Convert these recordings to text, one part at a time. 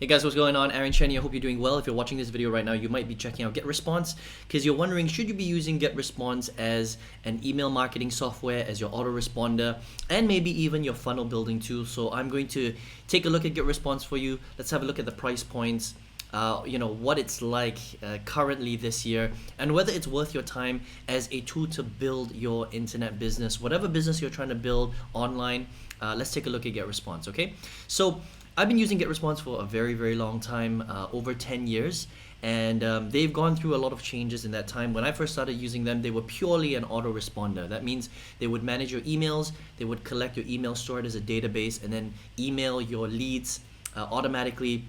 Hey guys, what's going on? Aaron Chen here. I hope you're doing well. If you're watching this video right now, you might be checking out Getresponse because you're wondering, should you be using Getresponse as an email marketing software, as your autoresponder, and maybe even your funnel building tool. So I'm going to take a look at Getresponse for you. Let's have a look at the price points, what it's like currently this year, and whether it's worth your time as a tool to build your internet business, whatever business you're trying to build online. Let's take a look at Getresponse, okay? So I've been using Getresponse for a very, very long time, over 10 years, and they've gone through a lot of changes in that time. When I first started using them, they were purely an autoresponder. That means they would manage your emails, they would collect your email, store it as a database, and then email your leads automatically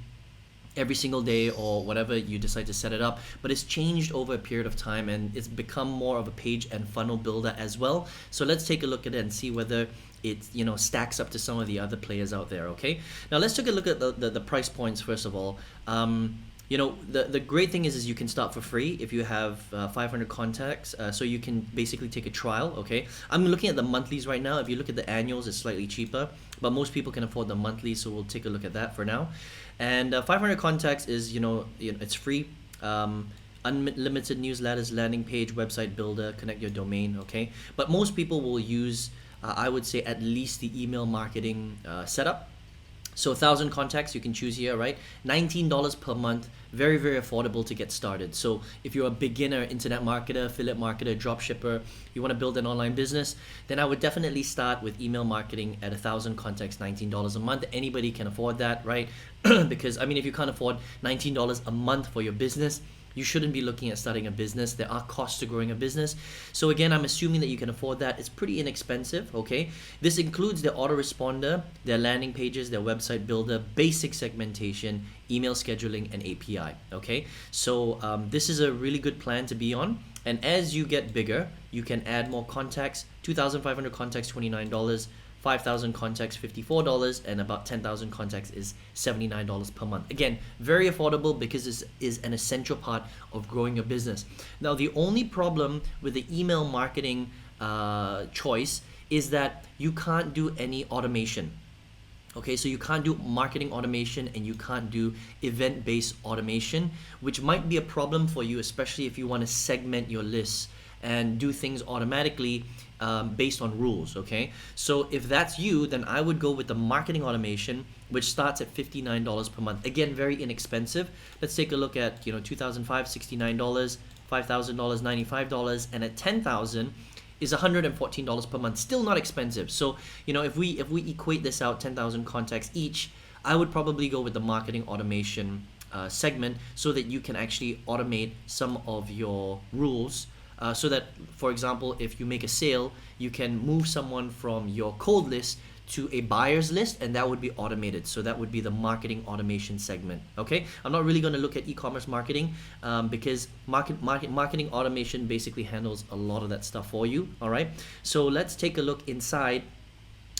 every single day or whatever you decide to set it up. But it's changed over a period of time and it's become more of a page and funnel builder as well. So let's take a look at it and see whether it stacks up to some of the other players out there. Okay, now let's take a look at the price points first of all. The great thing is you can start for free if you have 500 contacts, so you can basically take a trial. Okay, I'm looking at the monthlies right now. If you look at the annuals, it's slightly cheaper, but most people can afford the monthly, so we'll take a look at that for now. And 500 contacts is it's free. Unlimited newsletters, landing page, website builder, connect your domain. Okay, but most people will use I would say at least the email marketing setup. So 1,000 contacts you can choose here, right? $19 per month, very, very affordable to get started. So if you're a beginner internet marketer, affiliate marketer, drop shipper, you want to build an online business, then I would definitely start with email marketing at 1,000 contacts, $19 a month. Anybody can afford that, right? Because I mean, if you can't afford $19 a month for your business, you shouldn't be looking at starting a business. There are costs to growing a business. So again, I'm assuming that you can afford that. It's pretty inexpensive, okay? This includes their autoresponder, their landing pages, their website builder, basic segmentation, email scheduling, and API, okay? So this is a really good plan to be on. And as you get bigger, you can add more contacts. 2,500 contacts, $29. 5,000 contacts, $54, and about 10,000 contacts is $79 per month. Again, very affordable because this is an essential part of growing your business. Now, the only problem with the email marketing choice is that you can't do any automation. Okay, so you can't do marketing automation and you can't do event-based automation, which might be a problem for you, especially if you want to segment your lists and do things automatically based on rules, okay? So if that's you, then I would go with the marketing automation, which starts at $59 per month. Again, very inexpensive. Let's take a look at, $2,500, $69, $5,000, $95, and at $10,000 is $114 per month. Still not expensive. So, if we equate this out, 10,000 contacts each, I would probably go with the marketing automation segment so that you can actually automate some of your rules. So that, for example, if you make a sale, you can move someone from your cold list to a buyer's list, and that would be automated. So that would be the marketing automation segment. Okay, I'm not really going to look at e-commerce marketing because marketing automation basically handles a lot of that stuff for you. All right, so let's take a look inside.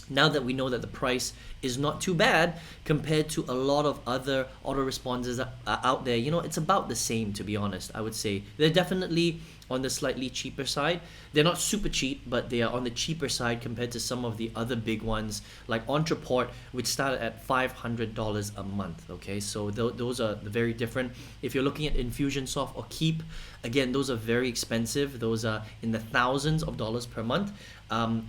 Now that we know that the price is not too bad compared to a lot of other autoresponders out there, it's about the same, to be honest. I would say they're definitely on the slightly cheaper side. They're not super cheap, but they are on the cheaper side compared to some of the other big ones like Entreport, which started at $500 a month. Okay, so those are very different. If you're looking at Infusionsoft or Keep, again, those are very expensive. Those are in the thousands of dollars per month.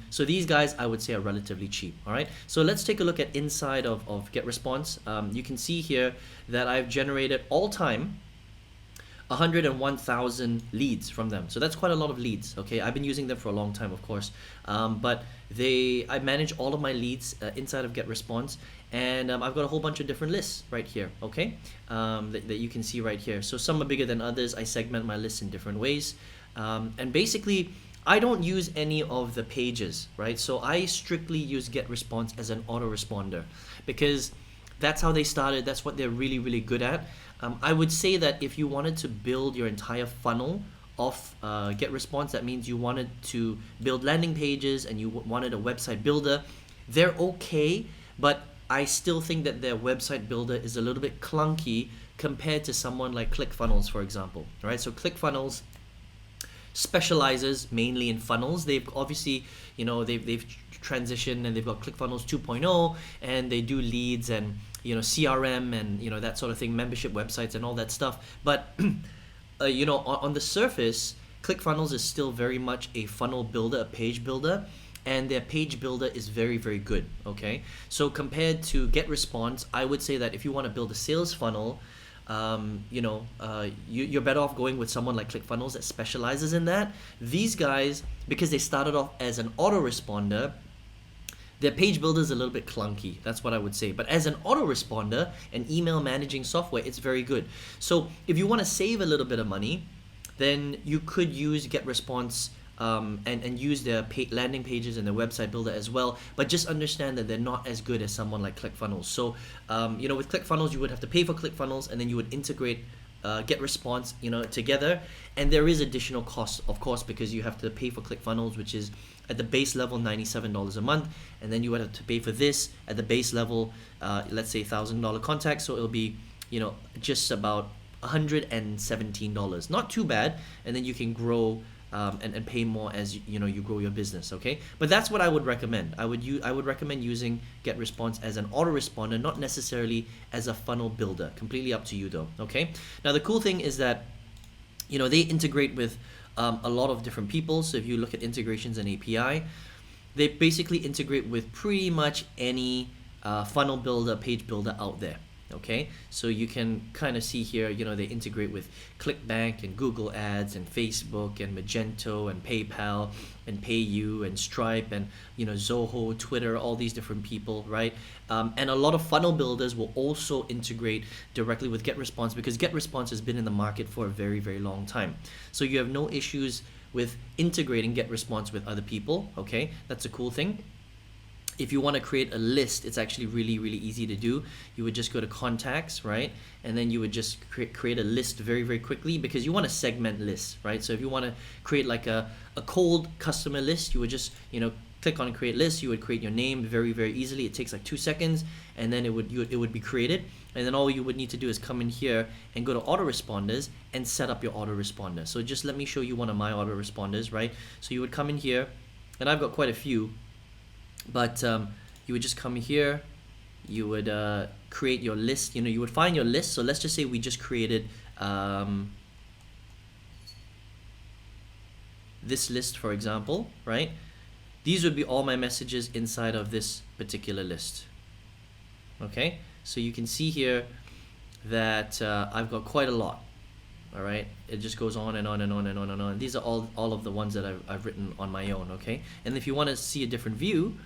So these guys, I would say, are relatively cheap. All right, so let's take a look at inside of Getresponse. You can see here that I've generated all time 101,000 leads from them. So that's quite a lot of leads. Okay, I've been using them for a long time, of course, but I manage all of my leads inside of Getresponse, and I've got a whole bunch of different lists right here. Okay, that you can see right here. So some are bigger than others. I segment my lists in different ways, and basically I don't use any of the pages, right? So I strictly use Getresponse as an autoresponder because that's how they started. That's what they're really, really good at. I would say that if you wanted to build your entire funnel of Getresponse, that means you wanted to build landing pages and you wanted a website builder, they're okay, but I still think that their website builder is a little bit clunky compared to someone like ClickFunnels, for example. All right, so ClickFunnels specializes mainly in funnels. They've obviously, they've transitioned and they've got ClickFunnels 2.0 and they do leads and CRM and that sort of thing, membership websites and all that stuff. But on the surface, ClickFunnels is still very much a funnel builder, a page builder, and their page builder is very, very good. Okay, so compared to Getresponse, I would say that if you want to build a sales funnel, you're better off going with someone like ClickFunnels that specializes in that. These guys, because they started off as an autoresponder, their page builder is a little bit clunky. That's what I would say. But as an autoresponder, an email managing software, it's very good. So if you want to save a little bit of money, then you could use Getresponse and use their landing pages and their website builder as well. But just understand that they're not as good as someone like ClickFunnels. So with ClickFunnels, you would have to pay for ClickFunnels, and then you would integrate Getresponse together. And there is additional costs, of course, because you have to pay for ClickFunnels, which is at the base level $97 a month, and then you would have to pay for this at the base level, let's say $1,000 contacts. So it'll be just about $117. Not too bad, and then you can grow and pay more as you grow your business. Okay, but that's what I would recommend. I would recommend using Getresponse as an autoresponder, not necessarily as a funnel builder. Completely up to you though. Okay, now the cool thing is that they integrate with a lot of different people. So if you look at integrations and API, they basically integrate with pretty much any funnel builder, page builder out there. Okay, so you can kind of see here, they integrate with ClickBank and Google Ads and Facebook and Magento and PayPal and PayU and Stripe and Zoho, Twitter, all these different people, right? And a lot of funnel builders will also integrate directly with Getresponse, because Getresponse has been in the market for a very, very long time. So you have no issues with integrating Getresponse with other people. Okay, that's a cool thing. If you want to create a list, it's actually really, really easy to do. You would just go to contacts, right? And then you would just create a list very, very quickly, because you want to segment lists, right? So if you want to create like a cold customer list, you would just, click on create list. You would create your name very, very easily. It takes like 2 seconds, and then it would be created. And then all you would need to do is come in here and go to autoresponders and set up your autoresponder. So just let me show you one of my autoresponders, right? So you would come in here, and I've got quite a few. But you would just come here, you would create your list, you would find your list. So let's just say we just created this list, for example, right? These would be all my messages inside of this particular list. Okay, so you can see here that I've got quite a lot. All right, it just goes on and on and on and on and on. These are all of the ones that I've written on my own. Okay, and if you want to see a different view,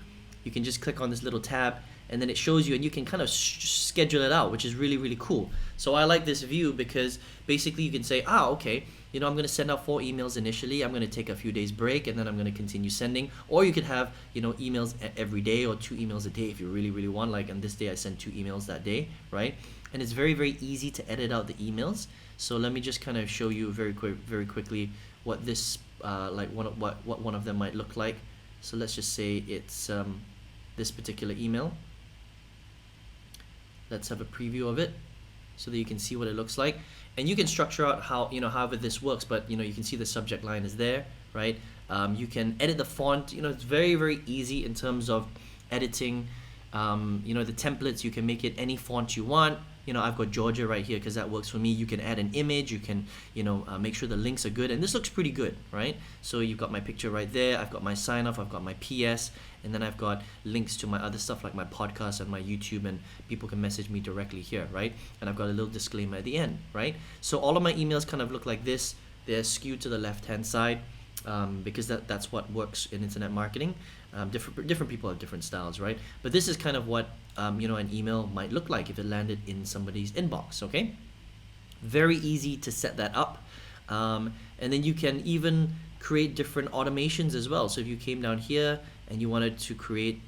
you can just click on this little tab, and then it shows you, and you can kind of schedule it out, which is really, really cool. So I like this view because basically you can say, okay, I'm going to send out 4 emails initially. I'm going to take a few days break, and then I'm going to continue sending. Or you could have emails every day, or 2 emails a day if you really, really want. Like on this day, I sent 2 emails that day, right? And it's very, very easy to edit out the emails. So let me just kind of show you very quickly what this what one of them might look like. So let's just say it's this particular email. Let's have a preview of it so that you can see what it looks like. And you can structure out how however this works, but you can see the subject line is there, right? You can edit the font. It's very, very easy in terms of editing. The templates, you can make it any font you want. I've got Georgia right here because that works for me. You can add an image. You can make sure the links are good, and this looks pretty good, right? So you've got my picture right there. I've got my sign off. I've got my PS, and then I've got links to my other stuff like my podcast and my YouTube, and people can message me directly here, right? And I've got a little disclaimer at the end, right? So all of my emails kind of look like this. They're skewed to the left-hand side because that's what works in internet marketing. Different people have different styles, right? But this is kind of what an email might look like if it landed in somebody's inbox. Okay, very easy to set that up, and then you can even create different automations as well. So if you came down here and you wanted to create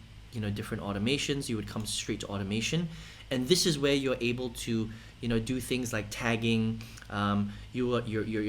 different automations, you would come straight to automation, and this is where you're able to do things like tagging. You're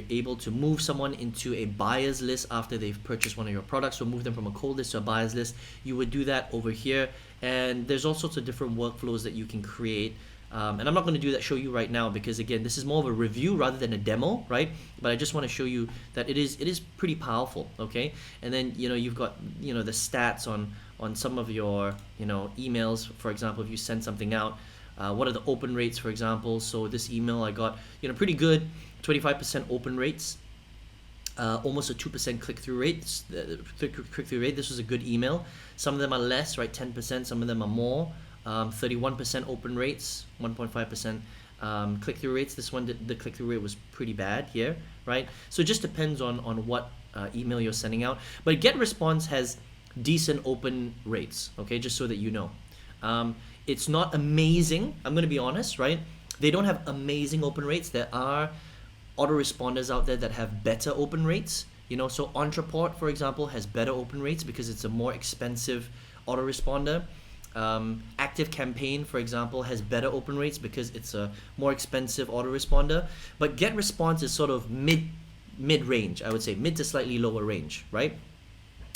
able to move someone into a buyer's list after they've purchased one of your products, so move them from a cold list to a buyer's list. You would do that over here, and there's all sorts of different workflows that you can create. And I'm not going to show you right now because again, this is more of a review rather than a demo, right? But I just want to show you that it is pretty powerful, okay? And then you've got the stats on some of your emails. For example, if you send something out, What are the open rates, for example? So this email I got, pretty good, 25% open rates. Almost a 2% click-through rate. Click-through rate. This was a good email. Some of them are less, right? 10%. Some of them are more. 31% open rates, 1.5% click-through rates. This one, the click-through rate was pretty bad here, right? So it just depends on what email you're sending out. But Getresponse has decent open rates, okay? Just so that you know. It's not amazing, I'm going to be honest, right? They don't have amazing open rates. There are autoresponders out there that have better open rates. So Entreport, for example, has better open rates because it's a more expensive autoresponder. Active Campaign, for example, has better open rates because it's a more expensive autoresponder. But Getresponse is sort of mid-range, I would say, mid to slightly lower range, right?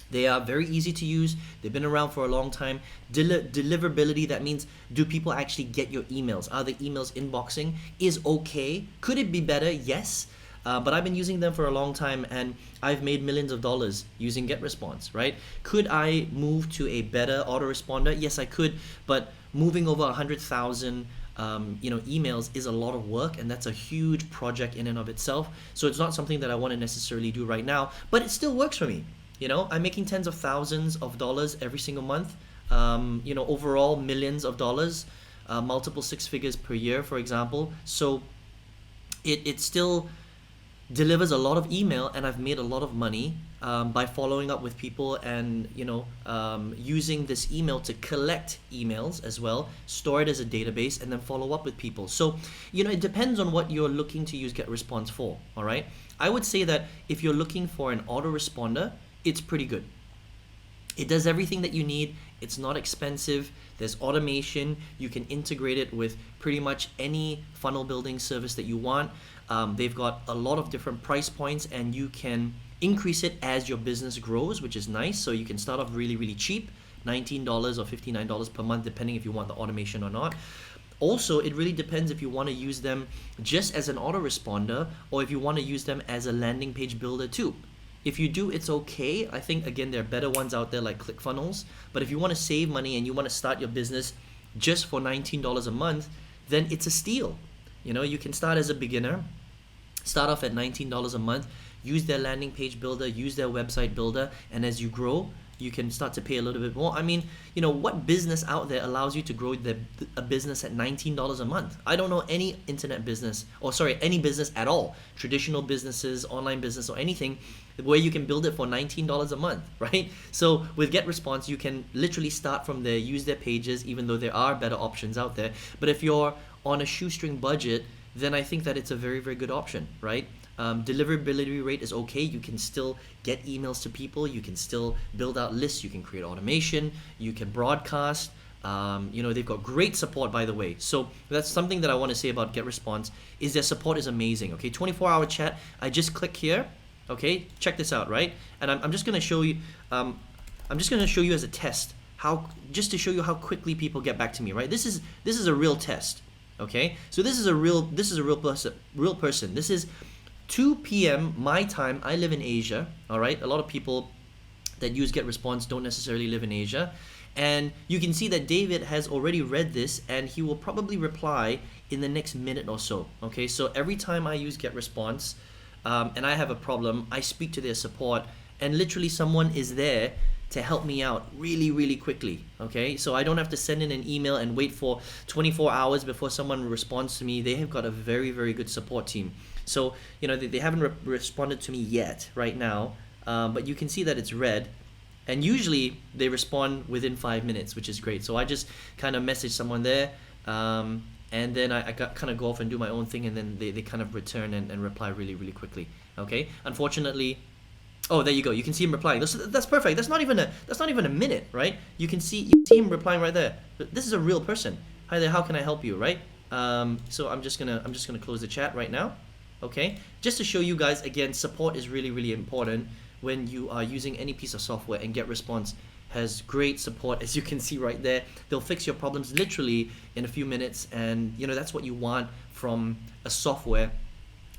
They are very easy to use. They've been around for a long time. Deliverability, that means, do people actually get your emails? Are the emails inboxing? Is okay. Could it be better? Yes. But I've been using them for a long time, and I've made millions of dollars using Getresponse, right? Could I move to a better autoresponder? Yes, I could. But moving over 100,000 emails is a lot of work, and that's a huge project in and of itself. So it's not something that I want to necessarily do right now, but it still works for me. I'm making tens of thousands of dollars every single month. Overall millions of dollars, multiple six figures per year, for example. So it still delivers a lot of email, and I've made a lot of money by following up with people and using this email to collect emails as well, store it as a database, and then follow up with people. So it depends on what you're looking to use Getresponse for. All right, I would say that if you're looking for an autoresponder, it's pretty good. It does everything that you need. It's not expensive. There's automation. You can integrate it with pretty much any funnel building service that you want. They've got a lot of different price points, and you can increase it as your business grows, which is nice. So you can start off really, really cheap, $19 or $59 per month, depending if you want the automation or not. Also, it really depends if you want to use them just as an autoresponder or if you want to use them as a landing page builder too. If you do, it's okay. I think, again, there are better ones out there like ClickFunnels. But if you want to save money and you want to start your business just for $19 a month, then it's a steal. You can start as a beginner, start off at $19 a month, use their landing page builder, use their website builder, and as you grow, you can start to pay a little bit more. I mean, what business out there allows you to grow a business at $19 a month? I don't know any internet business, any business at all, traditional businesses, online business, or anything, where you can build it for $19 a month, right? So with Getresponse, you can literally start from there, use their pages, even though there are better options out there. But if you're on a shoestring budget, then I think that it's a very, very good option, right? Deliverability rate is okay. You can still get emails to people. You can still build out lists. You can create automation. You can broadcast. They've got great support, by the way. So that's something that I want to say about Getresponse is their support is amazing. Okay, 24-hour chat. I just click here. Okay, check this out, right? And I'm just gonna show you. I'm just gonna show you as a test just to show you how quickly people get back to me, right? This is a real test. Okay, so this is a real person. This is 2 p.m. my time. I live in Asia, all right? A lot of people that use Getresponse don't necessarily live in Asia. And you can see that David has already read this, and he will probably reply in the next minute or so, okay? So every time I use Getresponse and I have a problem, I speak to their support, and literally someone is there to help me out really, really quickly, okay? So I don't have to send in an email and wait for 24 hours before someone responds to me. They have got a very, very good support team. So, they haven't responded to me yet right now, but you can see that it's red. And usually they respond within 5 minutes, which is great. So I just kind of message someone there, and then I kind of go off and do my own thing, and then they kind of return and reply really, really quickly, okay? Unfortunately, oh, there you go. You can see him replying. That's perfect. That's not even a minute, right? You can see him replying right there. This is a real person. Hi there. How can I help you, right? So I'm just gonna close the chat right now. Okay, just to show you guys again, support is really, really important when you are using any piece of software, and Getresponse has great support, as you can see right there. They'll fix your problems literally in a few minutes, and that's what you want from a software,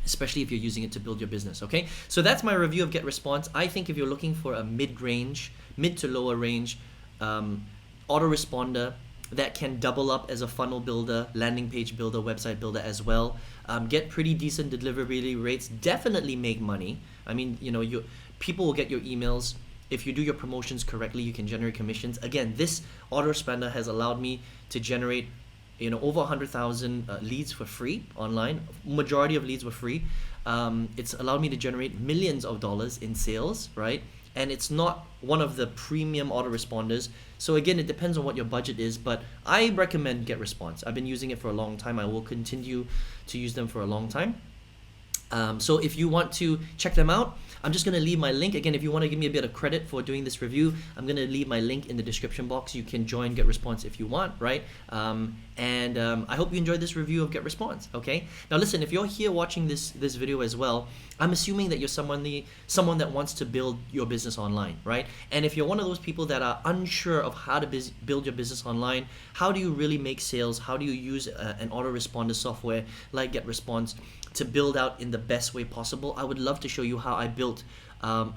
especially if you're using it to build your business. Okay, so that's my review of Getresponse. I think if you're looking for a mid to lower range autoresponder that can double up as a funnel builder, landing page builder, website builder as well. Get pretty decent delivery rates. Definitely make money. I mean, you know, people will get your emails. If you do your promotions correctly, you can generate commissions. Again, this autoresponder has allowed me to generate, you know, over 100,000 leads for free online. Majority of leads were free. It's allowed me to generate millions of dollars in sales, right? And it's not one of the premium autoresponders. So again, it depends on what your budget is, but I recommend Getresponse. I've been using it for a long time. I will continue to use them for a long time. So if you want to check them out, I'm just going to leave my link. Again, if you want to give me a bit of credit for doing this review, I'm going to leave my link in the description box. You can join Getresponse if you want, right? I hope you enjoyed this review of Getresponse, okay? Now listen, if you're here watching this video as well, I'm assuming that you're someone that wants to build your business online, right? And if you're one of those people that are unsure of how to build your business online, how do you really make sales? How do you use an autoresponder software like Getresponse to build out in the best way possible? I would love to show you how I built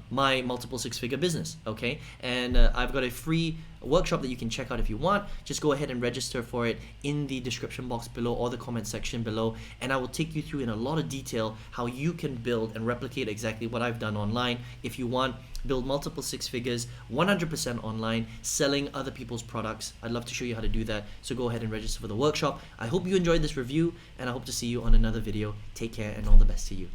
my multiple six-figure business, okay? And I've got a free workshop that you can check out if you want. Just go ahead and register for it in the description box below or the comment section below, and I will take you through in a lot of detail how you can build and replicate exactly what I've done online. If you want, build multiple six figures 100% online, selling other people's products. I'd love to show you how to do that, so go ahead and register for the workshop. I hope you enjoyed this review, and I hope to see you on another video. Take care and all the best to you.